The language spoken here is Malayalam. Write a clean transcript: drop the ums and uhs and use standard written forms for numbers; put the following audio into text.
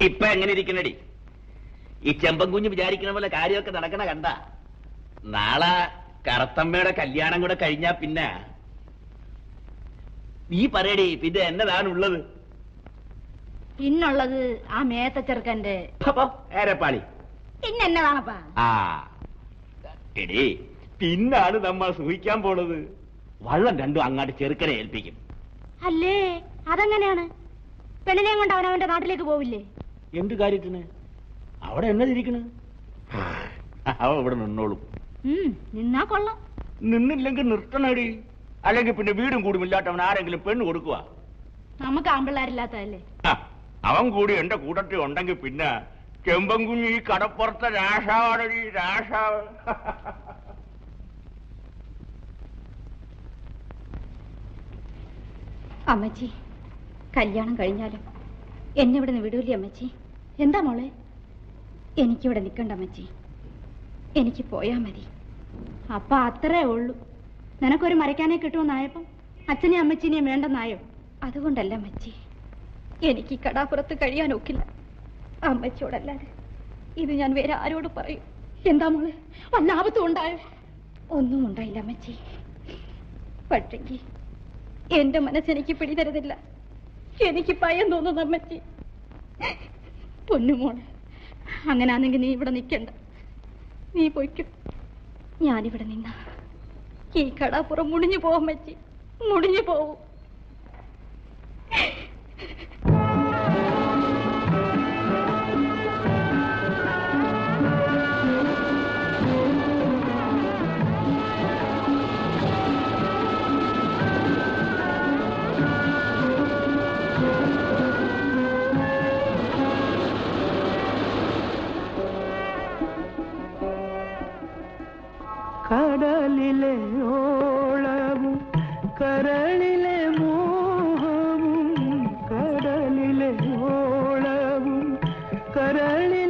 ഇപ്പൊ എങ്ങനെ ഇരിക്കണടി? ഈ ചെമ്പൻകുഞ്ഞ് വിചാരിക്കുന്ന പോലെ കാര്യമൊക്കെ നടക്കണ കണ്ട? നാളെ കറുത്തമ്മയുടെ കല്യാണം കൂടെ കഴിഞ്ഞാ പിന്നെ നീ പറയടി, പിന്നെ എന്നതാണുള്ളത്? പിന്നുള്ളത് ആ മേത്ത ചെറുക്കന്റെ ഏരപ്പാളി. പിന്നെന്നതാണപ്പാ? ആ എടീ, പിന്നാണ് നമ്മൾ സൂഹിക്കാൻ പോണത്. വള്ളം രണ്ടും അങ്ങാട്ട് ചെറുക്കനെ ഏൽപ്പിക്കും. അല്ലേ, അതെങ്ങനെയാണ്? പെണ്ണിനെയും കൊണ്ട് അവനവന്റെ നാട്ടിലേക്ക് പോവില്ലേ? എന്ത് കാര്യത്തിന്? അവിടെ എന്നതിരിക്കണ്? അവ ഇവിടെ നിന്നോളും. നിന്നാ കൊള്ളാം. നിന്നില്ലെങ്കിൽ നിർത്തണടി. അല്ലെങ്കിൽ പിന്നെ വീടും കൂടും ഇല്ലാത്തവൻ ആരെങ്കിലും പെണ്ണ് കൊടുക്കുക? നമുക്ക് ആമ്പിള്ളാരില്ലാത്തതല്ലേ. അവൻ കൂടി എന്റെ കൂട്ടത്തിൽ ഉണ്ടെങ്കിൽ പിന്നെ ചെമ്പൻകുഞ്ഞ് ഈ കടപ്പുറത്തെ രാഷാവാണടി, രാഷാവ്. അമ്മച്ചി, കല്യാണം കഴിഞ്ഞാലും എന്നെ ഇവിടെ നിന്ന് വിടൂല്ലേ അമ്മച്ചി? എന്താ മോളെ? എനിക്കിവിടെ നിൽക്കണ്ട അമ്മച്ചി, എനിക്ക് പോയാ മതി. അപ്പൊ അത്രേ ഉള്ളൂ. നിനക്കൊരു മരയ്ക്കാനെ കിട്ടുമെന്നായപ്പം അച്ഛനെയും അമ്മച്ചിനെയും വേണ്ടെന്നായോ? അതുകൊണ്ടല്ല അമ്മച്ചി, എനിക്ക് ഈ കടാപ്പുറത്ത് കഴിയാൻ ഒക്കില്ല. അമ്മച്ചിയോടല്ലാതെ ഇത് ഞാൻ വേറെ ആരോട് പറയും? എന്താ മോളെ, വല്ല ആപത്തും ഉണ്ടായോ? ഒന്നും ഉണ്ടായില്ല അമ്മച്ചി. പക്ഷെങ്കിൽ എന്റെ മനസ്സെനിക്ക് പിടിതരുന്നില്ല. എനിക്ക് ഭയം തോന്നുന്നു അമ്മച്ചി. പൊന്നുമോളെ, അങ്ങനാണെങ്കിൽ നീ ഇവിടെ നിൽക്കണ്ട, നീ പോയിക്കും. ഞാനിവിടെ നിന്ന ഈ കടാപ്പുറം മുടിഞ്ഞു പോവും അമ്മച്ചി, മുടിഞ്ഞു പോവും. കടലിലെ ഓളവും കരളിലെ മോഹവും, കടലിലെ ഓളവും കരളിലെ